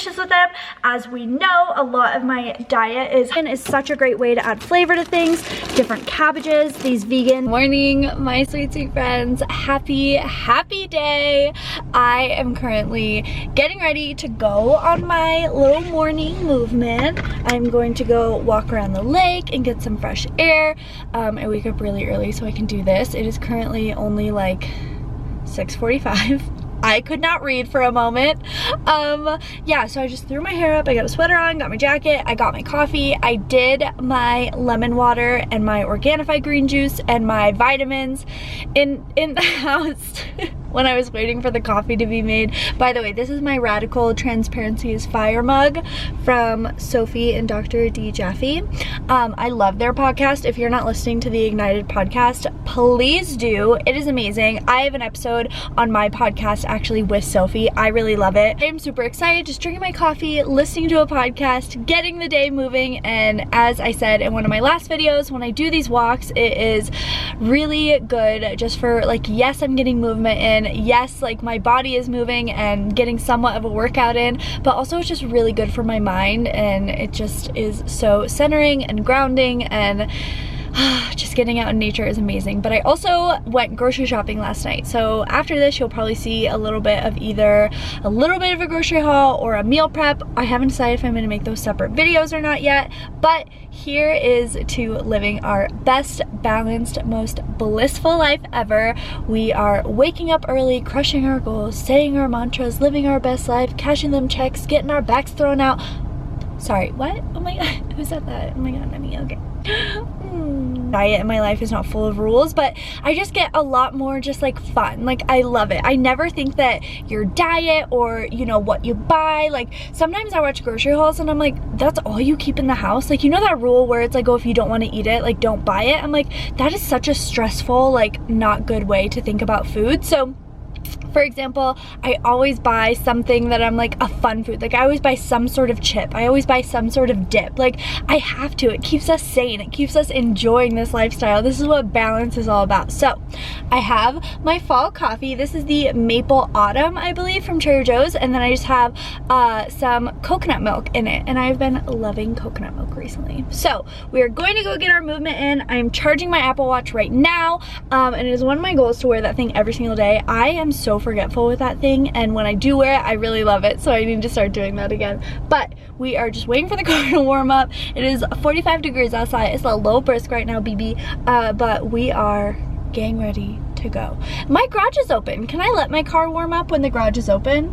dishes with them. As we know, a lot of my diet is such a great way to add flavor to things. Different cabbages, these vegan. Morning, my sweet friends. Happy day. I am currently getting ready to go on my little morning movement. I'm going to go walk around the lake and get some fresh air. I wake up really early so I can do this. It is currently only like 6:45. I could not read for a moment. Yeah, so I just threw my hair up, I got a sweater on, got my jacket, I got my coffee, I did my lemon water and my Organifi green juice and my vitamins in the house when I was waiting for the coffee to be made. By the way, this is my Radical Transparency is Fire mug from Sophie and Dr. D. Jaffe. I love their podcast. If you're not listening to the Ignited podcast, please do. It is amazing. I have an episode on my podcast actually with Sophie. I really love it. I am super excited, just drinking my coffee, listening to a podcast, getting the day moving, and as I said in one of my last videos, when I do these walks, it is really good just for like, yes, I'm getting movement in, yes, like my body is moving and getting somewhat of a workout in, but also it's just really good for my mind, and it just is so centering and grounding, and just getting out in nature is amazing. But I also went grocery shopping last night, so after this you'll probably see a little bit of either a little bit of a grocery haul or a meal prep. I haven't decided if I'm gonna make those separate videos or not yet, but here is to living our best, balanced, most blissful life ever. We are waking up early, crushing our goals, saying our mantras, living our best life, cashing them checks, getting our backs thrown out. Sorry, what? Oh my god, who said that? Oh my god, not me. Okay. Diet in my life is not full of rules, but I just get a lot more just like fun. Like, I love it. I never think that your diet or, you know, what you buy, like sometimes I watch grocery hauls and I'm like, that's all you keep in the house? Like, you know that rule where it's like, oh, if you don't want to eat it, like don't buy it? I'm like, that is such a stressful, like not good way to think about food. So for example, I always buy something that I'm like a fun food. Like I always buy some sort of chip. I always buy some sort of dip. Like I have to. It keeps us sane. It keeps us enjoying this lifestyle. This is what balance is all about. So I have my fall coffee. This is the Maple Autumn, I believe, from Trader Joe's. And then I just have some coconut milk in it. And I've been loving coconut milk recently. So we are going to go get our movement in. I'm charging my Apple Watch right now. And it is one of my goals to wear that thing every single day. I am so forgetful with that thing, and when I do wear it, I really love it, so I need to start doing that again. But we are just waiting for the car to warm up. It is 45 degrees outside. It's a little brisk right now, BB, but we are getting ready to go. My garage is open. Can I let my car warm up when the garage is open?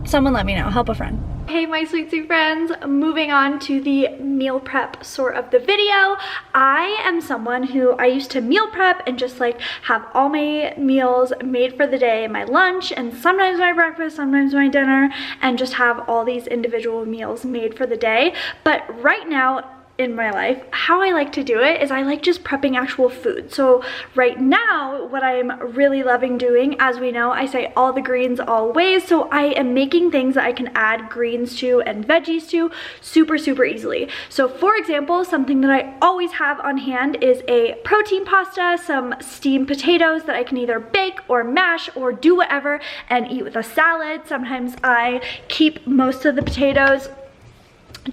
Someone let me know. Help a friend. Hey my sweet friends, moving on to the meal prep sort of the video. I am someone who, I used to meal prep and just like have all my meals made for the day, my lunch and sometimes my breakfast, sometimes my dinner, and just have all these individual meals made for the day. But right now in my life, how I like to do it is I like just prepping actual food. So right now, what I'm really loving doing, as we know, I say all the greens always, so I am making things that I can add greens to and veggies to super easily. So for example, something that I always have on hand is a protein pasta, some steamed potatoes that I can either bake or mash or do whatever and eat with a salad. Sometimes I keep most of the potatoes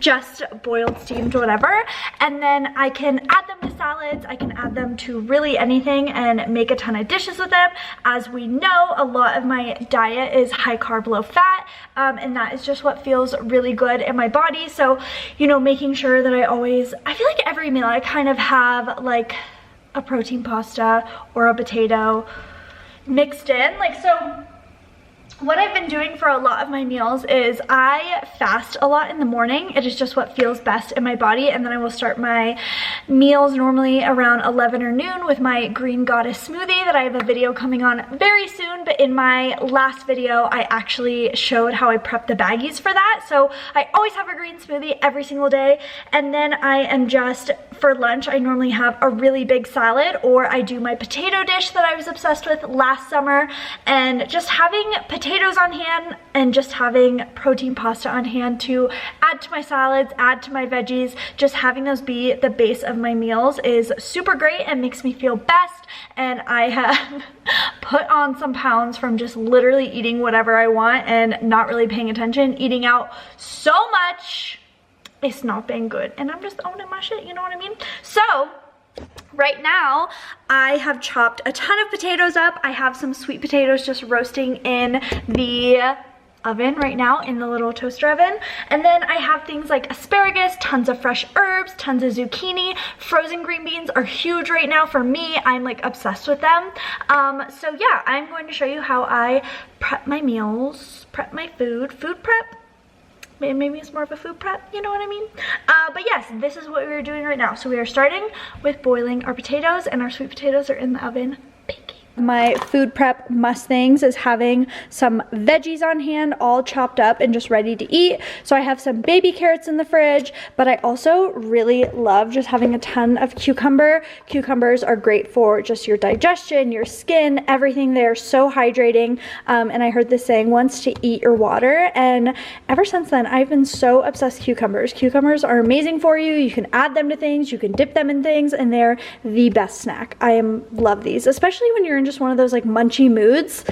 just boiled, steamed, whatever, and then I can add them to salads. I can add them to really anything and make a ton of dishes with them. As we know, a lot of my diet is high carb, low fat, and that is just what feels really good in my body. So, you know, making sure that I feel like every meal I kind of have like a protein pasta or a potato mixed in. Like, so what I've been doing for a lot of my meals is I fast a lot in the morning. It is just what feels best in my body, and then I will start my meals normally around 11 or noon with my Green Goddess smoothie that I have a video coming on very soon. But in my last video, I actually showed how I prep the baggies for that. So I always have a green smoothie every single day, and then I am just, for lunch, I normally have a really big salad, or I do my potato dish that I was obsessed with last summer, and just having potatoes on hand and just having protein pasta on hand to add to my salads, add to my veggies. Just having those be the base of my meals is super great and makes me feel best. And I have put on some pounds from just literally eating whatever I want and not really paying attention, eating out so much. It's not been good, and I'm just owning my shit, you know what I mean? So right now I have chopped a ton of potatoes up. I have some sweet potatoes just roasting in the oven right now, in the little toaster oven. And then I have things like asparagus, tons of fresh herbs, tons of zucchini. Frozen green beans are huge right now for me. I'm like obsessed with them. So yeah, I'm going to show you how I prep my meals, prep my food prep. Maybe it's more of a food prep, you know what I mean? But yes, this is what we are doing right now. So we are starting with boiling our potatoes, and our sweet potatoes are in the oven baking. My food prep mustangs is having some veggies on hand, all chopped up and just ready to eat. So I have some baby carrots in the fridge, but I also really love just having a ton of cucumber. Cucumbers are great for just your digestion, your skin, everything. They're so hydrating. And I heard this saying once, to eat your water. And ever since then, I've been so obsessed with cucumbers. Cucumbers are amazing for you. You can add them to things, you can dip them in things, and they're the best snack. I love these, especially when you're in just one of those like munchy moods.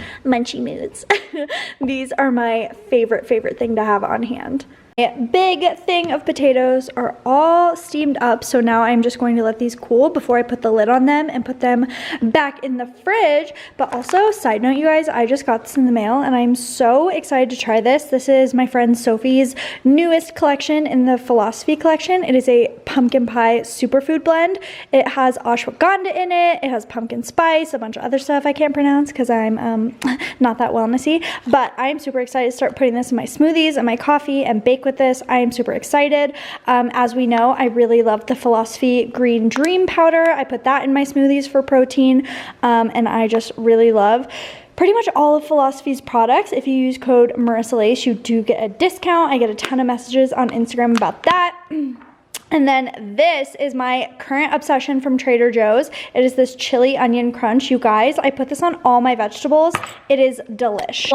These are my favorite thing to have on hand. A big thing of potatoes are all steamed up, so now I'm just going to let these cool before I put the lid on them and put them back in the fridge. But also, side note, you guys, I just got this in the mail and I'm so excited to try this. This is my friend Sophie's newest collection in the Philosophy collection. It is a pumpkin pie superfood blend. It has ashwagandha in it, it has pumpkin spice, a bunch of other stuff I can't pronounce because I'm not that wellnessy, but I'm super excited to start putting this in my smoothies and my coffee and bake with this. I am super excited. As we know, I really love the Philosophy Green Dream Powder. I put that in my smoothies for protein, and I just really love pretty much all of Philosophy's products. If you use code MarissaLace, you do get a discount. I get a ton of messages on Instagram about that. And then this is my current obsession from Trader Joe's. It is this chili onion crunch. You guys, I put this on all my vegetables. It is delish.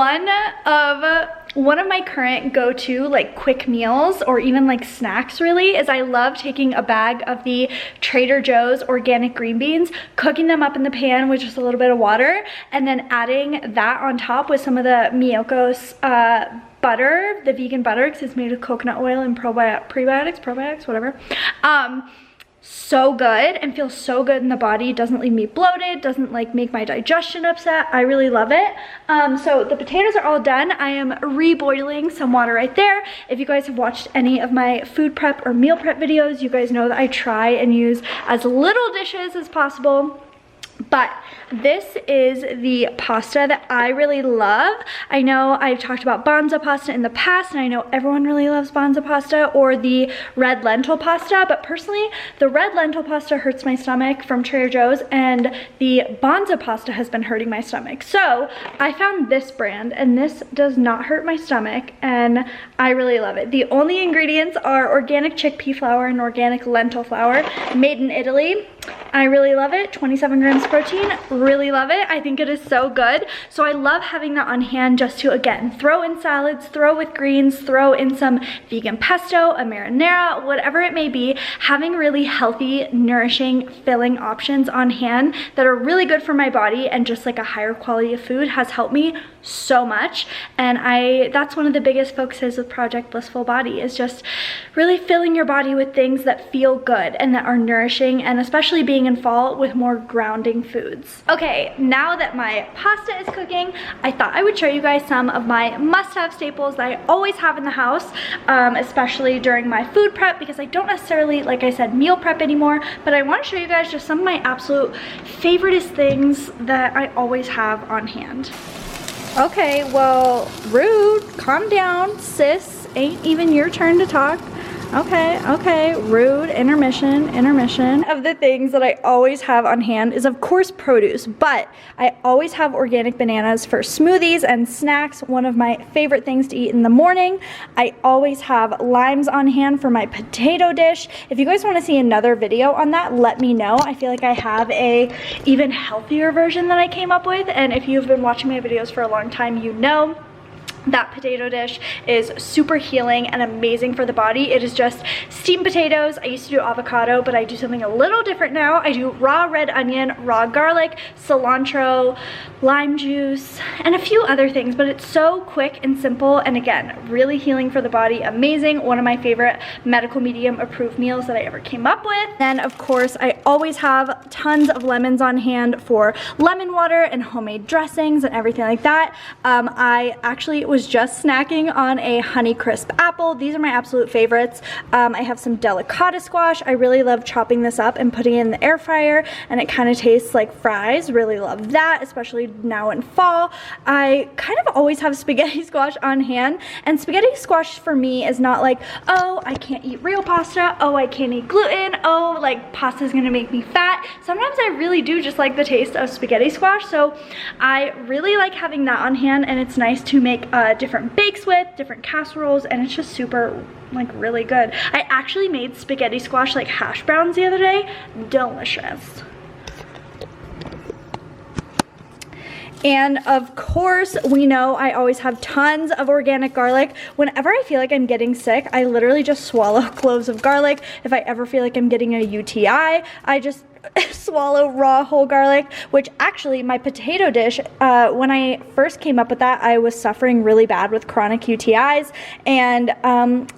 One of my current go-to like quick meals, or even like snacks really, is I love taking a bag of the Trader Joe's organic green beans, cooking them up in the pan with just a little bit of water, and then adding that on top with some of the Miyoko's butter, the vegan butter, because it's made with coconut oil and probiotics, whatever. So good, and feels so good in the body. Doesn't leave me bloated, doesn't like make my digestion upset. I really love it. So the potatoes are all done. I am reboiling some water right there. If you guys have watched any of my food prep or meal prep videos, you guys know that I try and use as little dishes as possible. But this is the pasta that I really love. I know I've talked about Banza pasta in the past, and I know everyone really loves Banza pasta or the red lentil pasta, but personally, the red lentil pasta hurts my stomach from Trader Joe's, and the Banza pasta has been hurting my stomach. So I found this brand, and this does not hurt my stomach, and I really love it. The only ingredients are organic chickpea flour and organic lentil flour, made in Italy. I really love it. 27 grams protein, really love it. I think it is so good. So I love having that on hand just to, again, throw in salads, throw with greens, throw in some vegan pesto, a marinara, whatever it may be. Having really healthy, nourishing, filling options on hand that are really good for my body and just like a higher quality of food has helped me so much. And that's one of the biggest focuses with Project Blissful Body, is just really filling your body with things that feel good and that are nourishing, and especially being in fall, with more grounding foods. Okay, now that my pasta is cooking, I thought I would show you guys some of my must-have staples that I always have in the house, especially during my food prep, because I don't necessarily, like I said, meal prep anymore, but I want to show you guys just some of my absolute favoriteest things that I always have on hand. Okay, well, rude, calm down, sis, ain't even your turn to talk. Okay, rude, intermission. Of the things that I always have on hand is, of course, produce, but I always have organic bananas for smoothies and snacks, one of my favorite things to eat in the morning. I always have limes on hand for my potato dish. If you guys want to see another video on that, let me know. I feel like I have a even healthier version that I came up with, and if you've been watching my videos for a long time, you know That potato dish is super healing and amazing for the body. It is just steamed potatoes. I used to do avocado, but I do something a little different now. I do raw red onion, raw garlic, cilantro, lime juice, and a few other things, but it's so quick and simple, and again, really healing for the body. Amazing. One of my favorite medical medium approved meals that I ever came up with. Then of course, I always have tons of lemons on hand for lemon water and homemade dressings and everything like that. I actually was just snacking on a honey crisp apple. These are my absolute favorites. I have some delicata squash. I really love chopping this up and putting it in the air fryer, and it kind of tastes like fries. Really love that, especially now in fall. I kind of always have spaghetti squash on hand, and spaghetti squash for me is not like, oh, I can't eat real pasta, oh, I can't eat gluten, oh, like pasta is gonna make me fat. Sometimes I really do just like the taste of spaghetti squash, so I really like having that on hand, and it's nice to make different bakes with, different casseroles, and it's just super, like, really good. I actually made spaghetti squash like hash browns the other day. Delicious. And of course, we know I always have tons of organic garlic. Whenever I feel like I'm getting sick, I literally just swallow cloves of garlic. If I ever feel like I'm getting a UTI, I just swallow raw whole garlic, which actually my potato dish, when I first came up with that, I was suffering really bad with chronic UTIs, and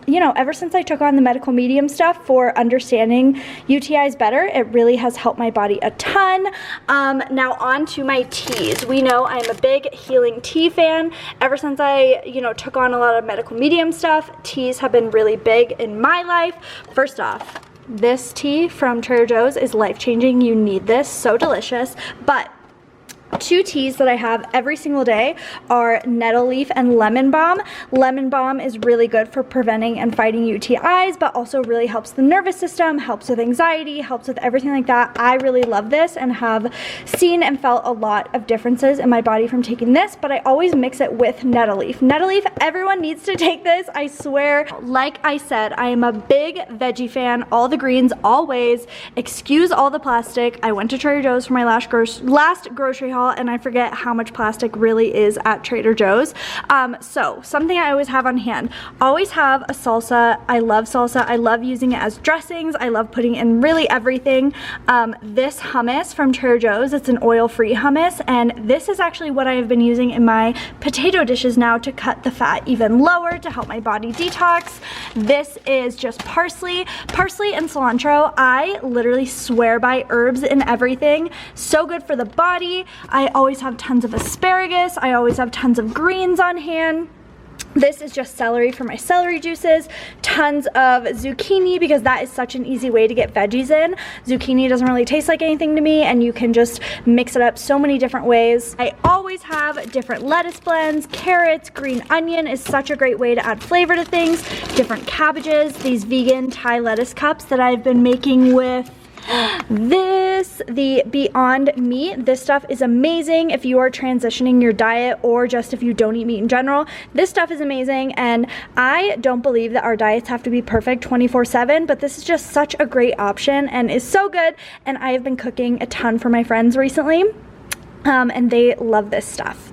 you know, ever since I took on the medical medium stuff for understanding UTIs better, it really has helped my body a ton. Now on to my teas. We know I'm a big healing tea fan. Ever since I, you know, took on a lot of medical medium stuff, teas have been really big in my life. First off, this tea from Trader Joe's is life-changing. You need this, so delicious. But two teas that I have every single day are nettle leaf and lemon balm. Lemon balm is really good for preventing and fighting UTIs, but also really helps the nervous system, helps with anxiety, helps with everything like that. I really love this and have seen and felt a lot of differences in my body from taking this, but I always mix it with nettle leaf. Nettle leaf, everyone needs to take this, I swear. Like I said, I am a big veggie fan, all the greens, always. Excuse all the plastic. I went to Trader Joe's for my last grocery haul, and I forget how much plastic really is at Trader Joe's. So something I always have on hand, always have a salsa. I love salsa. I love using it as dressings. I love putting in really everything. This hummus from Trader Joe's, it's an oil-free hummus, and this is actually what I have been using in my potato dishes now to cut the fat even lower, to help my body detox. This is just parsley and cilantro. I literally swear by herbs in everything. So good for the body. I always have tons of asparagus. I always have tons of greens on hand. This is just celery for my celery juices, tons of zucchini, because that is such an easy way to get veggies in. Zucchini doesn't really taste like anything to me, and you can just mix it up so many different ways. I always have different lettuce blends, carrots, green onion is such a great way to add flavor to things, different cabbages, these vegan Thai lettuce cups that I've been making with this, the Beyond Meat. This stuff is amazing if you are transitioning your diet, or just if you don't eat meat in general. This stuff is amazing, and I don't believe that our diets have to be perfect 24/7, but this is just such a great option and is so good, and I have been cooking a ton for my friends recently, and they love this stuff.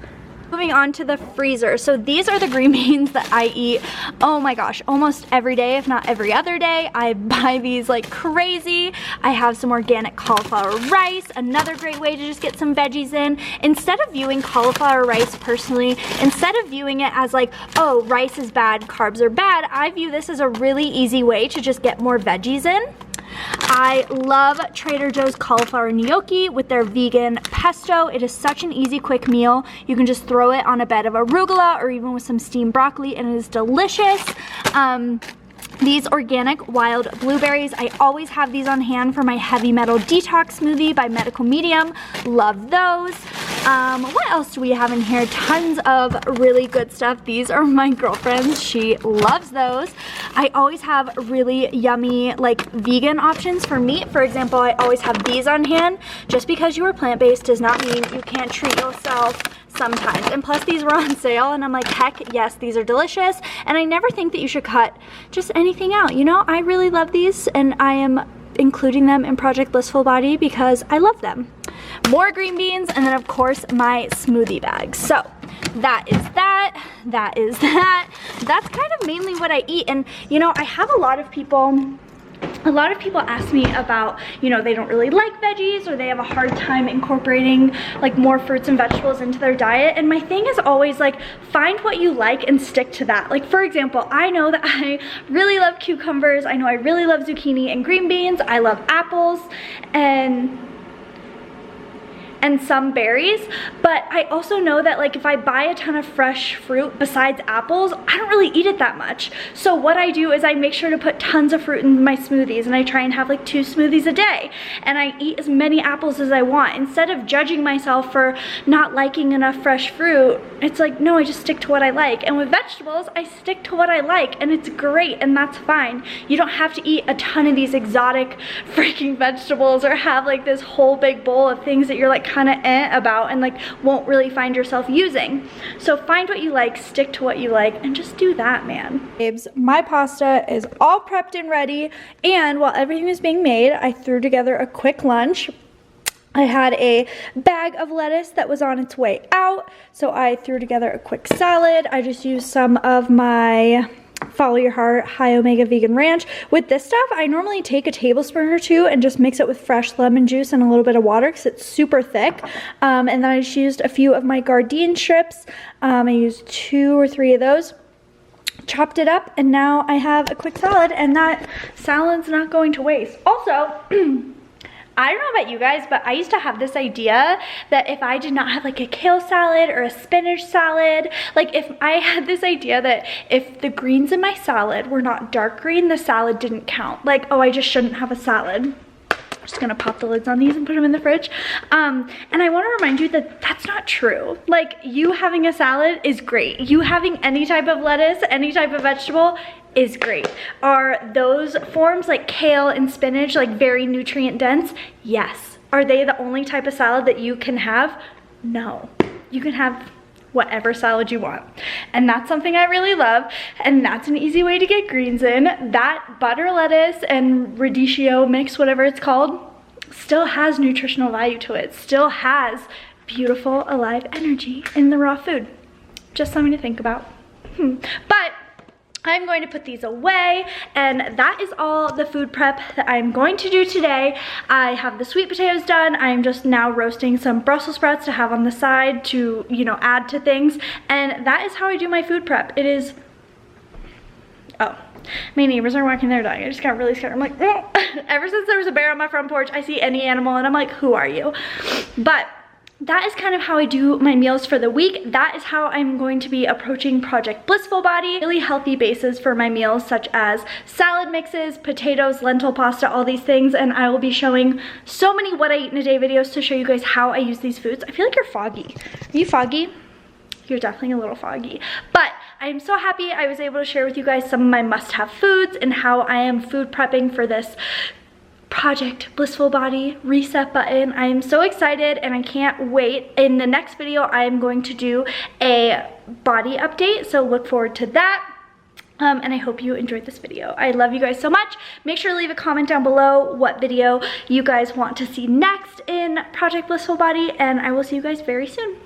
Moving on to the freezer. So these are the green beans that I eat, oh my gosh, almost every day, if not every other day. I buy these like crazy. I have some organic cauliflower rice, another great way to just get some veggies in. Instead of viewing cauliflower rice personally, instead of viewing it as like, oh, rice is bad, carbs are bad, I view this as a really easy way to just get more veggies in. I love Trader Joe's cauliflower gnocchi with their vegan pesto. It is such an easy, quick meal. You can just throw it on a bed of arugula or even with some steamed broccoli, and it is delicious. These organic wild blueberries, I always have these on hand for my heavy metal detox smoothie by Medical Medium. Love those. What else do we have in here? Tons of really good stuff. These are my girlfriend's. She loves those. I always have really yummy like vegan options for meat. For example, I always have these on hand. Just because you are plant-based does not mean you can't treat yourself sometimes. And plus these were on sale, and I'm like, heck yes, these are delicious. And I never think that you should cut just anything out. You know, I really love these, and I am including them in Project Blissful Body because I love them. More green beans, and then of course my smoothie bag. So that is that, that is that. That's kind of mainly what I eat. And you know, I have a lot of people ask me about, you know, they don't really like veggies or they have a hard time incorporating like more fruits and vegetables into their diet. And my thing is always like, find what you like and stick to that. Like for example, I know that I really love cucumbers. I know I really love zucchini and green beans. I love apples and some berries, but I also know that like if I buy a ton of fresh fruit besides apples, I don't really eat it that much. So what I do is I make sure to put tons of fruit in my smoothies, and I try and have like 2 smoothies a day, and I eat as many apples as I want. Instead of judging myself for not liking enough fresh fruit, it's like, no, I just stick to what I like. And with vegetables, I stick to what I like, and it's great, and that's fine. You don't have to eat a ton of these exotic freaking vegetables or have like this whole big bowl of things that you're like kind of about and like won't really find yourself using. So find what you like, stick to what you like, and just do that, man. Babes, my pasta is all prepped and ready, and while everything was being made, I threw together a quick lunch. I had a bag of lettuce that was on its way out, so I threw together a quick salad. I just used some of my Follow Your Heart High Omega Vegan Ranch. With this stuff, I normally take a tablespoon or 2 and just mix it with fresh lemon juice and a little bit of water because it's super thick. And then I just used a few of my Gardein strips. I used 2 or 3 of those. Chopped it up, and now I have a quick salad, and that salad's not going to waste. Also, I don't know about you guys, but I used to have this idea that if I did not have like a kale salad or a spinach salad, like if I had this idea that if the greens in my salad were not dark green, the salad didn't count. Like, oh, I just shouldn't have a salad. I'm just gonna pop the lids on these and put them in the fridge. And I wanna remind you that that's not true. Like, you having a salad is great. You having any type of lettuce, any type of vegetable is great. Are those forms like kale and spinach like very nutrient dense? Yes. Are they the only type of salad that you can have? No. You can have whatever salad you want. And that's something I really love, and that's an easy way to get greens in. That butter lettuce and radicchio mix, whatever it's called, still has nutritional value to it. Still has beautiful, alive energy in the raw food. Just something to think about. But I'm going to put these away, and that is all the food prep that I'm going to do today. I have the sweet potatoes done. I'm just now roasting some Brussels sprouts to have on the side to, you know, add to things, and that is how I do my food prep. It is, oh, my neighbors are walking their dog. I just got really scared. I'm like, oh. Ever since there was a bear on my front porch, I see any animal and I'm like, who are you? But that is kind of how I do my meals for the week. That is how I'm going to be approaching Project Blissful Body. Really healthy bases for my meals, such as salad mixes, potatoes, lentil pasta, all these things. And I will be showing so many what I eat in a day videos to show you guys how I use these foods. I feel like you're foggy. Are you foggy? You're definitely a little foggy. But I am so happy I was able to share with you guys some of my must-have foods and how I am food prepping for this Project Blissful Body reset button. I am so excited and I can't wait. In the next video, I am going to do a body update, so look forward to that. And I hope you enjoyed this video. I love you guys so much. Make sure to leave a comment down below what video you guys want to see next in Project Blissful Body, and I will see you guys very soon.